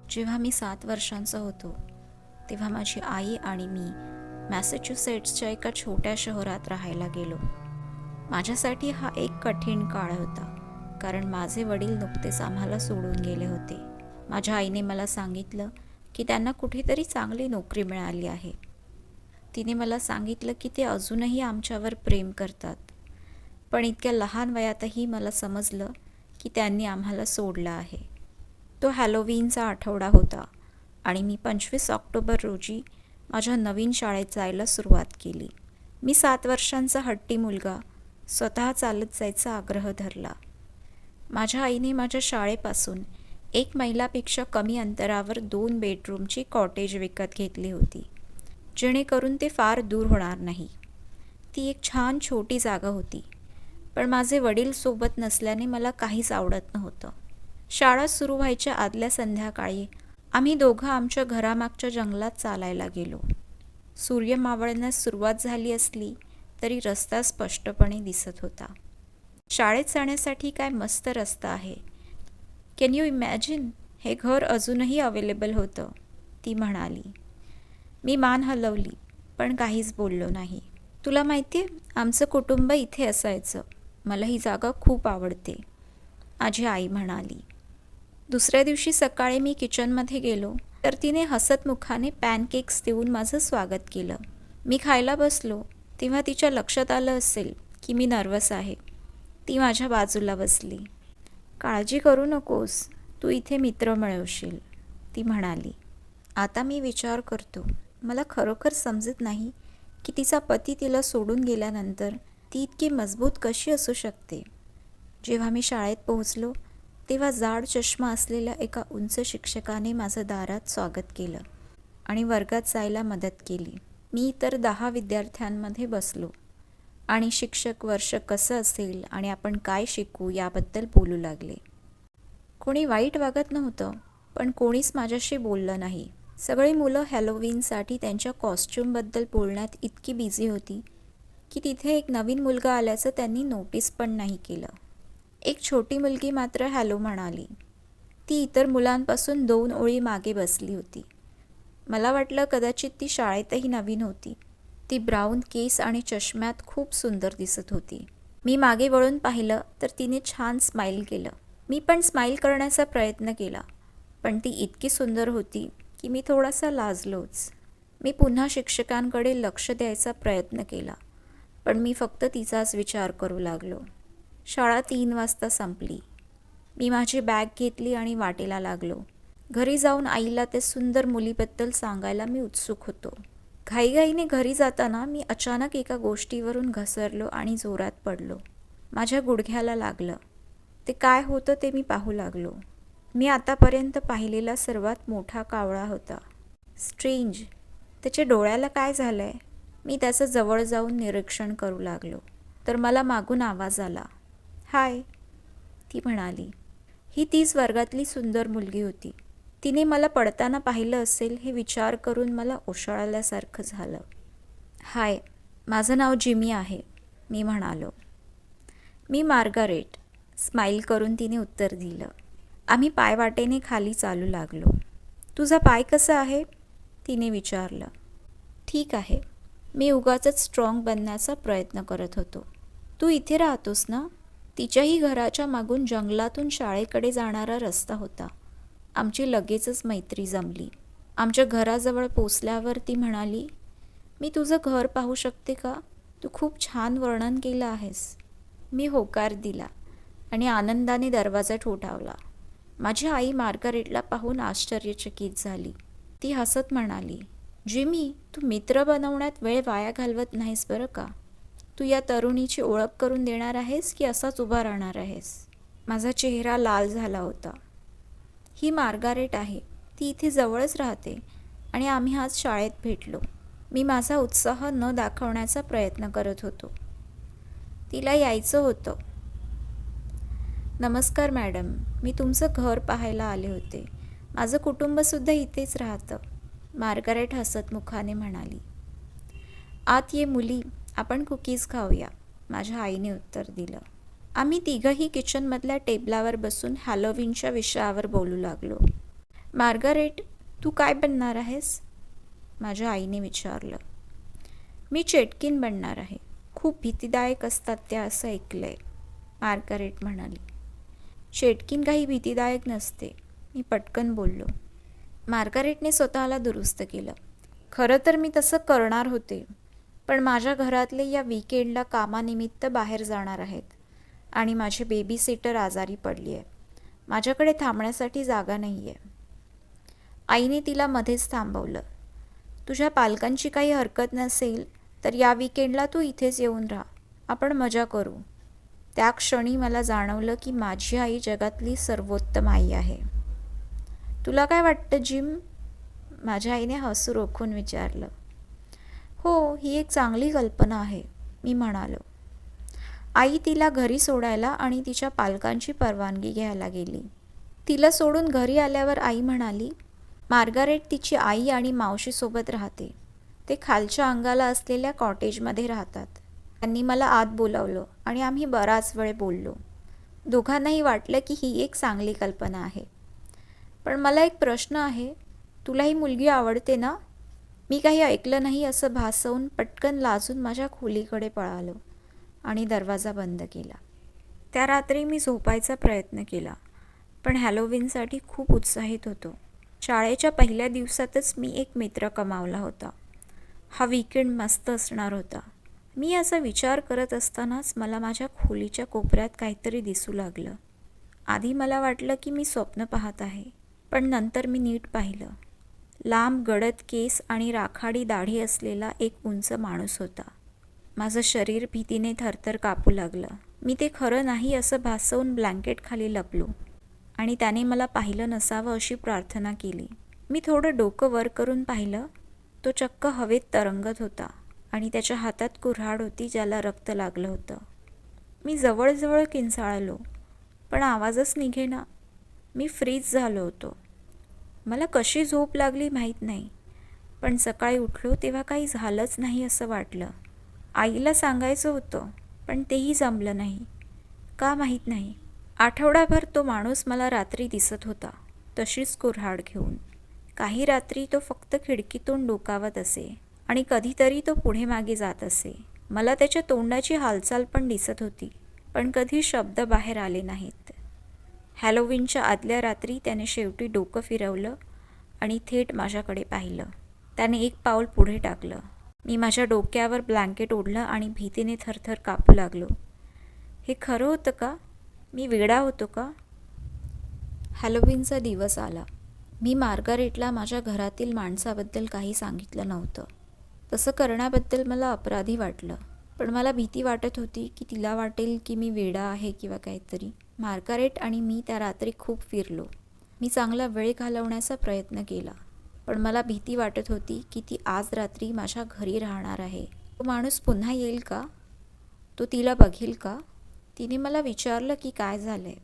जेव्हा मी 7 वर्षांचा होतो तेव्हा माझी आई आणि मी मॅसेच्युसेट्सच्या एका छोट्या शहरात राहायला गेलो. माझ्यासाठी हा एक कठीण काळ होता, कारण माझे वडील नुकतेच आम्हाला सोडून गेले होते. माझ्या आईने मला सांगितलं की त्यांना कुठेतरी चांगली नोकरी मिळाली आहे. तिने मला सांगितलं की ते अजूनही आमच्यावर प्रेम करतात. पण इतक्या लहान वयातही मला समजलं की त्यांनी आम्हाला सोडलं आहे. तो हॅलोवीनचा आठवडा होता आणि मी 25 ऑक्टोबर रोजी माझ्या नवीन शाळेत जायला सुरुवात केली. मी 7 वर्षांचा हट्टी मुलगा स्वतः चालत जायचा आग्रह धरला. माझ्या आईने माझ्या शाळेपासून 1 मैलापेक्षा कमी अंतरावर 2 बेडरूमची कॉटेज विकत घेतली होती, जेणेकरून ते फार दूर होणार नाही. ती एक छान छोटी जागा होती, पण माझे वडील सोबत नसल्याने मला काहीच आवडत नव्हतं. शाळा सुरू व्हायच्या आदल्या संध्याकाळी आम्ही दोघं आमच्या घरामागच्या जंगलात चालायला गेलो. सूर्य मावळण्यास सुरुवात झाली असली तरी रस्ता स्पष्टपणे दिसत होता. शाळेत जाण्यासाठी काय मस्त रस्ता आहे. Can you imagine? हे घर अजूनही अवेलेबल होतं, ती म्हणाली. मी मान हलवली, पण काहीच बोललो नाही. तुला माहिती आहे, आमचं कुटुंब इथे असायचं. मला ही जागा खूप आवडते, माझी आई म्हणाली. दुसऱ्या दिवशी सकाळी मी किचनमध्ये गेलो तर तिने हसतमुखाने पॅनकेक्स देऊन माझं स्वागत केलं. मी खायला बसलो तेव्हा तिच्या लक्षात आलं असेल की मी नर्वस आहे. ती माझ्या बाजूला बसली. काळजी करू नकोस, तू इथे मित्र मिळवशील, ती म्हणाली. आता मी विचार करतो, मला खरोखर समजत नाही की तिचा पती तिला सोडून गेल्यानंतर ती इतकी मजबूत कशी असू शकते. जेव्हा मी शाळेत पोहोचलो तेव्हा जाड चष्मा असलेल्या एका उंच शिक्षकाने माझं दारात स्वागत केलं आणि वर्गात जायला मदत केली. मी इतर 10 विद्यार्थ्यांमध्ये बसलो आणि शिक्षक वर्ष कसं असेल आणि आपण काय शिकू याबद्दल बोलू लागले. कोणी वाईट वागत नव्हतं, पण कोणीच माझ्याशी बोललं नाही. सगळी मुलं हॅलोवीनसाठी त्यांच्या कॉस्ट्यूमबद्दल बोलण्यात इतकी बिझी होती की तिथे एक नवीन मुलगा आल्याचं त्यांनी नोटीस पण नाही केलं. एक छोटी मुलगी मात्र हॅलो म्हणाली. ती इतर मुलांपासून 2 ओळी मागे बसली होती. मला वाटलं कदाचित ती शाळेतही नवीन होती. ती ब्राऊन केस आणि चष्म्यात खूप सुंदर दिसत होती. मी मागे वळून पाहिलं तर तिने छान स्माईल केलं. मी पण स्माईल करण्याचा प्रयत्न केला, पण ती इतकी सुंदर होती की मी थोडासा लाजलोच. मी पुन्हा शिक्षकांकडे लक्ष द्यायचा प्रयत्न केला, पण मी फक्त तिचाच विचार करू लागलो. शाळा 3 वाजता संपली. मी माझी बॅग घेतली आणि वाटेला लागलो. घरी जाऊन आईला ते सुंदर मुलीबद्दल सांगायला मी उत्सुक होतो. घाईघाईने घरी जाताना मी अचानक एका गोष्टीवरून घसरलो आणि जोरात पडलो. माझ्या गुडघ्याला लागलं. ते काय होतं ते मी पाहू लागलो. मी आतापर्यंत पाहिलेला सर्वात मोठा कावळा होता. स्ट्रेंज, त्याच्या डोळ्याला काय झालंय? मी त्याचं जवळ जाऊन निरीक्षण करू लागलो, तर मला मागून आवाज आला. हाय, ती म्हणाली. ही तीच वर्गातली सुंदर मुलगी होती. तिने मला पडताना पाहिलं असेल हे विचार करून मला ओशाळल्यासारखं झालं. हाय, माझं नाव जिमी आहे, मी म्हणालो. मी मार्गारेट, स्माईल करून तिने उत्तर दिलं. आम्ही पायवाटेने खाली चालू लागलो. तुझा पाय कसा आहे? तिने विचारलं. ठीक आहे, मी उगाचच स्ट्रॉंग बनण्याचा प्रयत्न करत होतो. तू इथे राहतोस ना? तिच्याही घराच्या मागून जंगलातून शाळेकडे जाणारा रस्ता होता. आमची लगेचच मैत्री जमली. आमच्या घराजवळ पोचल्यावर ती म्हणाली, मी तुझं घर पाहू शकते का? तू खूप छान वर्णन केलं आहेस. मी होकार दिला आणि आनंदाने दरवाजा ठोठावला. माझी आई मार्गारेटला पाहून आश्चर्यचकित झाली. ती हसत म्हणाली, जिमी, तू मित्र बनवण्यात वेळ वाया घालवत नाहीस बरं का. तू या तरुणीची ओळख करून देणार आहेस की असाच उभा राहणार आहेस? माझा चेहरा लाल झाला होता. ही मार्गारेट आहे. ती इथे जवळच राहते आणि आम्ही आज शाळेत भेटलो. मी माझा उत्साह न दाखवण्याचा प्रयत्न करत होतो. तिला यायचं होतं. नमस्कार मॅडम, मी तुमचं घर पाहायला आले होते. माझं कुटुंबसुद्धा इथेच राहतं, मार्गारेट हसतमुखाने म्हणाली. आत ये मुली, आपण कुकीज खाऊया, माझ्या आईने उत्तर दिलं. आम्ही तिघंही किचनमधल्या टेबलावर बसून हॅलोवीनच्या विषयावर बोलू लागलो. मार्गारेट, तू काय बनणार आहेस? माझ्या आईने विचारलं. मी चेटकीन बनणार आहे. खूप भीतीदायक असतात त्या असं ऐकलंय, मार्गारेट म्हणाली. चेटकीन काही भीतीदायक नसते, मी पटकन बोललो. मार्गारेटने स्वतःला दुरुस्त केलं. खरं तर मी तसं करणार होते, पण माझ्या घरातले या वीकेंडला कामानिमित्त बाहेर जाणार आहेत आणि माझी बेबी सिटर आजारी पडली आहे. माझ्याकडे थांबण्यासाठी जागा नाही आहे. आईने तिला मध्येच थांबवलं. तुझ्या पालकांची काही हरकत नसेल तर या वीकेंडला तू इथेच येऊन राहा. आपण मजा करू. त्या क्षणी मला जाणवलं की माझी आई जगातली सर्वोत्तम आई आहे. तुला काय वाटतं जिम? माझ्या आईने हसू रोखून विचारलं. हो, ही एक चांगली कल्पना आहे, मी म्हणालो. आई तिला घरी सोडायला आणि तिच्या पालकांची परवानगी घ्यायला गेली. तिला सोडून घरी आल्यावर आई म्हणाली, मार्गारेट तिची आई आणि मावशीसोबत राहते. ते खालच्या अंगाला असलेल्या कॉटेजमध्ये राहतात. त्यांनी मला आत बोलावलं आणि आम्ही बराच वेळ बोललो. दोघांनाही वाटलं की ही एक चांगली कल्पना आहे. पण मला एक प्रश्न आहे, तुला ही मुलगी आवडते ना? मी काही ऐकलं नाही असं भासवून पटकन लाजून माझ्या खोलीकडे पळालो आणि दरवाजा बंद केला. त्या रात्री मी झोपायचा प्रयत्न केला, पण हॅलोविनसाठी खूप उत्साहित होतो. शाळेच्या पहिल्या दिवसातच मी एक मित्र कमावला होता. हा वीकेंड मस्त असणार होता. मी असा विचार करत असतानाच मला माझ्या खोलीच्या कोपऱ्यात काहीतरी दिसू लागलं. आधी मला वाटलं की मी स्वप्न पाहत आहे, पण नंतर मी नीट पाहिलं. लांब गडद केस आणि राखाडी दाढी असलेला एक उंच माणूस होता. माझं शरीर भीतीने थरथर कापू लागलं. मी ते खरं नाही असं भासवून ब्लँकेट खाली लपलो आणि त्याने मला पाहिलं नसावं अशी प्रार्थना केली. मी थोडं डोकं वर करून पाहिलं. तो चक्क हवेत तरंगत होता आणि त्याच्या हातात कुऱ्हाड होती ज्याला रक्त लागलं होतं. मी जवळजवळ किंचाळलो, पण आवाजच निघेना. मी फ्रीज झालो होतो. मला कशी झोप लागली माहीत नाही, पण सकाळी उठलो तेव्हा काही झालंच नाही असं वाटलं. आईला सांगायचं होतं, पण तेही जमलं नाही. का माहीत नाही. आठवडाभर तो माणूस मला रात्री दिसत होता, तशीच कुऱ्हाड घेऊन. काही रात्री तो फक्त खिडकीतून डोकावत असे आणि कधीतरी तो पुढे मागे जात असे. मला त्याच्या तोंडाची हालचाल पण दिसत होती, पण कधी शब्द बाहेर आले नाहीत. हॅलोविनच्या आदल्या रात्री त्याने शेवटी डोकं फिरवलं आणि थेट माझ्याकडे पाहिलं. त्याने एक पाऊल पुढे टाकलं. मी माझ्या डोक्यावर ब्लँकेट ओढलं आणि भीतीने थरथर कापू लागलो. हे खरं होतं का? मी वेडा होतो का? हॅलोविनचा दिवस आला. मी मार्गारेटला माझ्या घरातील माणसाबद्दल काही सांगितलं नव्हतं. तसं करण्याबद्दल मला अपराधी वाटलं, पण मला भीती वाटत होती की तिला वाटेल की मी वेडा आहे किंवा काहीतरी. मार्गारेट आणि मी त्या रात्री खूप फिरलो. मी चांगला वेळ घालवण्याचा प्रयत्न केला, पण मला भीती वाटत होती की ती आज रात्री माझ्या घरी राहणार आहे. तो माणूस पुन्हा येईल का? तो तिला बघेल का? तिने मला विचारलं की काय झालंय,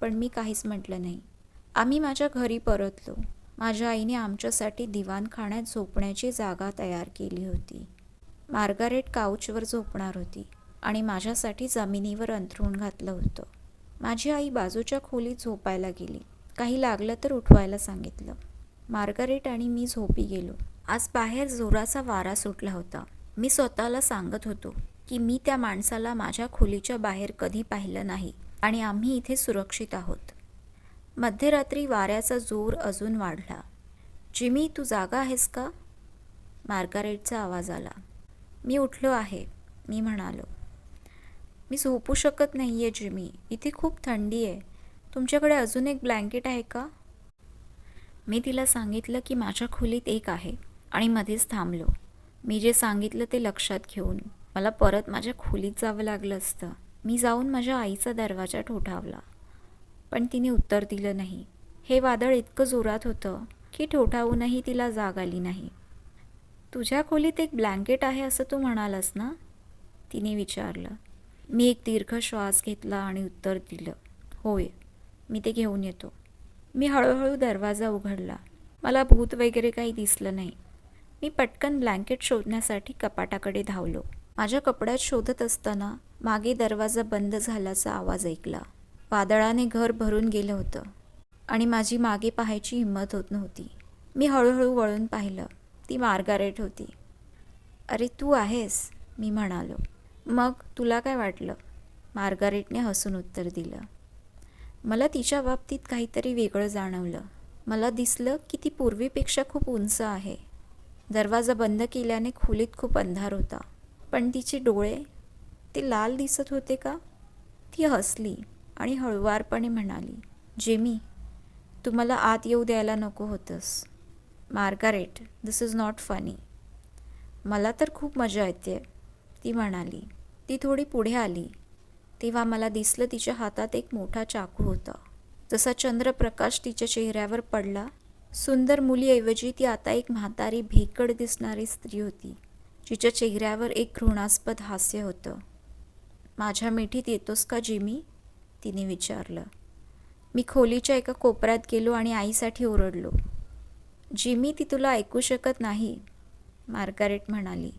पण मी काहीच म्हटलं नाही. आम्ही माझ्या घरी परतलो. माझ्या आईने आमच्यासाठी दिवाणखाण्यात झोपण्याची जागा तयार केली होती. मार्गारेट काउचवर झोपणार होती आणि माझ्यासाठी जमिनीवर अंथरूण घातलं होतं. माझी आई बाजूच्या खोलीत झोपायला गेली. काही लागलं तर उठवायला सांगितलं. मार्गारेट आणि मी झोपी गेलो. आज बाहेर जोराचा वारा सुटला होता. मी स्वतःला सांगत होतो की मी त्या माणसाला माझ्या खोलीच्या बाहेर कधी पाहिलं नाही आणि आम्ही इथे सुरक्षित आहोत. मध्यरात्री वाऱ्याचा जोर अजून वाढला. जिमी, तू जागा आहेस का? मार्गारेटचा आवाज आला. मी उठलो आहे, मी म्हणालो. मी झोपू शकत नाही आहे जिमी, इथे खूप थंडी आहे. तुमच्याकडे अजून एक ब्लँकेट आहे का? मी तिला सांगितलं की माझ्या खोलीत एक आहे आणि मध्येच थांबलो. मी जे सांगितलं ते लक्षात घेऊन मला परत माझ्या खोलीत जावं लागलं असतं. मी जाऊन माझ्या आईचा दरवाजा ठोठावला, पण तिने उत्तर दिलं नाही. हे वादळ इतकं जोरात होतं की ठोठावूनही तिला जाग आली नाही. तुझ्या खोलीत एक ब्लँकेट आहे असं तू म्हणालास ना? तिने विचारलं. मी एक दीर्घ श्वास घेतला आणि उत्तर दिलं, होय, मी ते घेऊन येतो. मी हळूहळू दरवाजा उघडला. मला भूत वगैरे काही दिसलं नाही. मी पटकन ब्लँकेट शोधण्यासाठी कपाटाकडे धावलो. माझ्या कपड्यात शोधत असताना मागे दरवाजा बंद झाल्याचा आवाज ऐकला. वादळाने घर भरून गेलं होतं आणि माझी मागे पाहायची हिंमत होत नव्हती. मी हळूहळू वळून पाहिलं. ती मार्गारेट होती. अरे तू आहेस, मी म्हणालो. मग तुला काय वाटलं? मार्गारेटने हसून उत्तर दिलं. मला तिच्या बाबतीत काहीतरी वेगळं जाणवलं. मला दिसलं की ती पूर्वीपेक्षा खूप उंच आहे. दरवाजा बंद केल्याने खोलीत खूप अंधार होता. पण तिचे डोळे, ते लाल दिसत होते का? ती हसली आणि हळुवारपणे म्हणाली, जेमी, तू मला आत येऊ द्यायला नको होतंस. Margaret, this is not funny. मला तर खूप मजा येते, ती म्हणाली. ती थोडी पुढे आली तेव्हा मला दिसलं तिच्या हातात एक मोठा चाकू होता. जसा चंद्रप्रकाश तिच्या चेहऱ्यावर पडला, सुंदर मुलीऐवजी ती आता एक म्हातारी भेकड दिसणारी स्त्री होती, जिच्या चेहऱ्यावर एक घृणास्पद हास्य होतं. माझ्या मिठीत येतोस का जिमी? तिने विचारलं. मी खोलीच्या एका कोपऱ्यात गेलो आणि आईसाठी ओरडलो. जिमी, ती तुला ऐकू शकत नाही, मार्गारेट म्हणाली.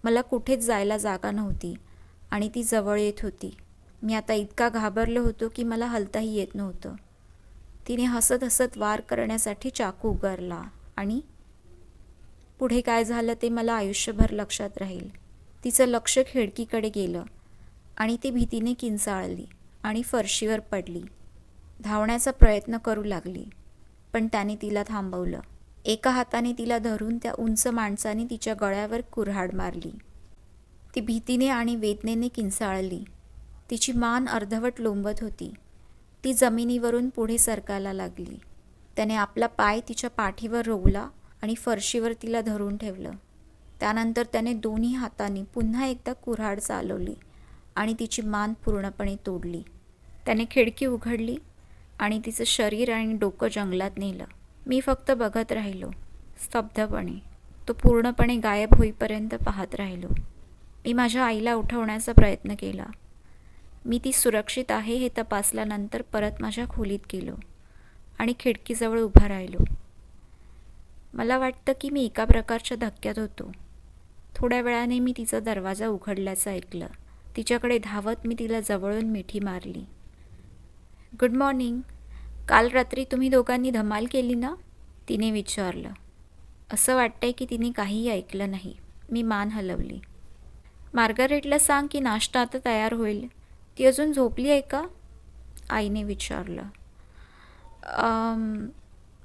मला कुठेच जायला जागा नव्हती आणि ती जवळ येत होती. मी आता इतका घाबरलो होतो की मला हलताही येत नव्हतं. तिने हसत हसत वार करण्यासाठी चाकू उगारला आणि पुढे काय झालं ते मला आयुष्यभर लक्षात राहील. तिचं लक्ष खिडकीकडे गेलं आणि ती भीतीने किंचाळली आणि फरशीवर पडली. धावण्याचा प्रयत्न करू लागली, पण त्याने तिला थांबवलं. एका हाताने तिला धरून त्या उंच माणसाने तिच्या गळ्यावर कुऱ्हाड मारली. ती भीतीने आणि वेदनेने किंचाळली. तिची मान अर्धवट लोंबत होती. ती जमिनीवरून पुढे सरकायला लागली. त्याने आपला पाय तिच्या पाठीवर रोवला आणि फरशीवर तिला धरून ठेवलं. त्यानंतर त्याने दोन्ही हातांनी पुन्हा एकदा कुऱ्हाड चालवली आणि तिची मान पूर्णपणे तोडली. त्याने खिडकी उघडली आणि तिचं शरीर आणि डोकं जंगलात नेलं. मी फक्त बघत राहिलो, स्तब्धपणे. तो पूर्णपणे गायब होईपर्यंत पाहत राहिलो. मी माझ्या आईला उठवण्याचा प्रयत्न केला. मी ती सुरक्षित आहे हे तपासल्यानंतर परत माझ्या खोलीत गेलो आणि खिडकीजवळ उभा राहिलो. मला वाटतं की मी एका प्रकारच्या धक्क्यात होतो. थोड्या वेळाने मी तिचा दरवाजा उघडल्याचं ऐकलं. तिच्याकडे धावत मी तिला जवळून मिठी मारली. Good morning. काल रात्री तुम्ही दोघांनी धमाल केली ना? तिने विचारलं. असं वाटतंय की तिने काहीही ऐकलं नाही. मी मान हलवली. मार्गारेटला सांग की नाश्ता आता तयार होईल. ती अजून झोपली आहे का? आईने विचारलं.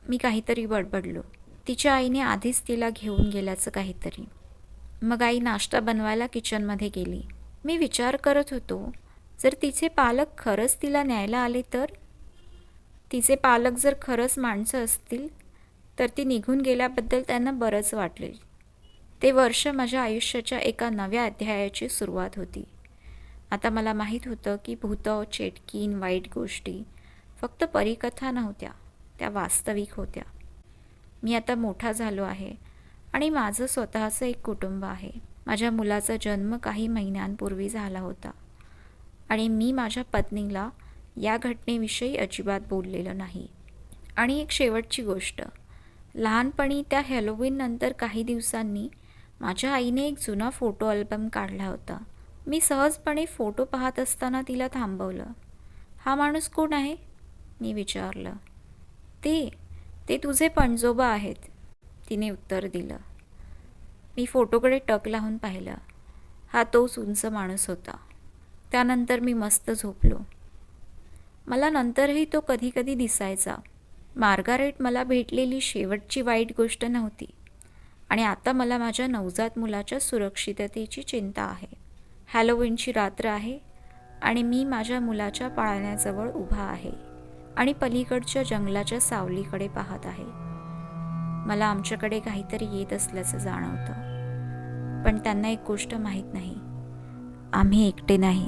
मी काहीतरी बडबडलो. तिच्या आईने आधीच तिला घेऊन गेल्याचं काहीतरी. मग आई नाश्ता बनवायला किचनमध्ये गेली. मी विचार करत होतो, जर तिचे पालक खरंच तिला न्यायला आले तर? तिचे पालक जर खरंच माणसं असतील तर ती निघून गेल्याबद्दल त्यांना बरंच वाटलेल. ते वर्ष माझ्या आयुष्याच्या एका नव्या अध्यायाची सुरुवात होती. आता मला माहीत होतं की भूतं, चेटकीन, वाईट गोष्टी फक्त परीकथा नव्हत्या, त्या वास्तविक होत्या. मी आता मोठा झालो आहे आणि माझं स्वतःचं एक कुटुंब आहे. माझ्या मुलाचा जन्म काही महिन्यांपूर्वी झाला होता आणि मी माझ्या पत्नीला या घटनेविषयी अजिबात बोललेलं नाही. आणि एक शेवटची गोष्ट. लहानपणी त्या हॅलोवीननंतर काही दिवसांनी माझ्या आईने एक जुना फोटो अल्बम काढला होता. मी सहजपणे फोटो पाहत असताना तिला थांबवलं. हा माणूस कोण आहे? मी विचारलं. ते तुझे पणजोबा आहेत, तिने उत्तर दिलं. मी फोटोकडे टक लावून पाहिलं. हा तोच उंच माणूस होता. त्यानंतर मी मस्त झोपलो. मला नंतरही तो कधी कधी दिसायचा. मार्गारेट मला भेटलेली शेवटची वाईट गोष्ट नव्हती आणि आता मला माझ्या नवजात मुलाच्या सुरक्षिततेची चिंता आहे. हॅलोवीनची रात्र आहे आणि मी माझ्या मुलाच्या पाळण्याजवळ उभा आहे आणि पलीकडच्या जंगलाच्या सावलीकडे पाहत आहे. मला आमच्याकडे काहीतरी येत असल्याचं जाणवतं, पण त्यांना एक गोष्ट माहीत नाही, आम्ही एकटे नाही.